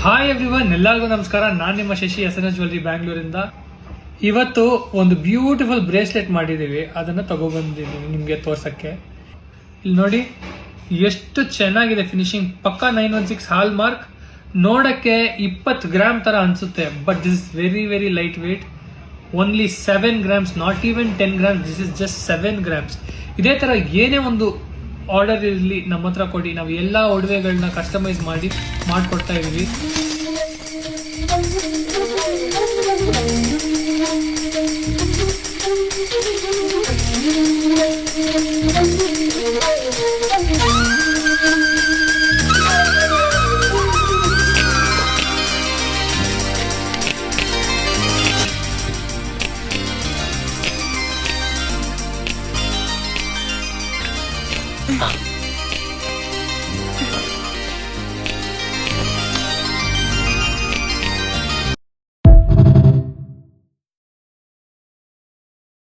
Hi everyone, ಎಲ್ಲರಿಗೂ ನಮಸ್ಕಾರ. ನಾನು ನಿಮ್ಮ ಶಶಿ SNS ಜ್ಯುವೆಲರಿ ಬ್ಯಾಂಗ್ಳೂರಿಂದ. ಇವತ್ತು ಒಂದು ಬ್ಯೂಟಿಫುಲ್ ಬ್ರೇಸ್ಲೆಟ್ ಮಾಡಿದ್ದೀವಿ, ಅದನ್ನು ತಗೊಬಂದಿದ್ದೀನಿ ನಿಮಗೆ ತೋರ್ಸಕ್ಕೆ. ಇಲ್ಲಿ ನೋಡಿ ಎಷ್ಟು ಚೆನ್ನಾಗಿದೆ ಫಿನಿಶಿಂಗ್. ಪಕ್ಕಾ 916 ಹಾಲ್ ಮಾರ್ಕ್. ನೋಡಕ್ಕೆ 20 ಗ್ರಾಮ್ ತರ ಅನ್ಸುತ್ತೆ, but this is very very light weight. Only 7 grams, not even 10 grams. This is just 7 grams. ಇದೇ ತರ ಏನೇ ಒಂದು ಆರ್ಡರ್ ಇರಲಿ ನಮ್ಮ ಹತ್ರ ಕೊಡಿ, ನಾವು ಎಲ್ಲ ಒಡವೆಗಳನ್ನ ಕಸ್ಟಮೈಸ್ ಮಾಡಿಕೊಡ್ತಾ ಇದೀವಿ.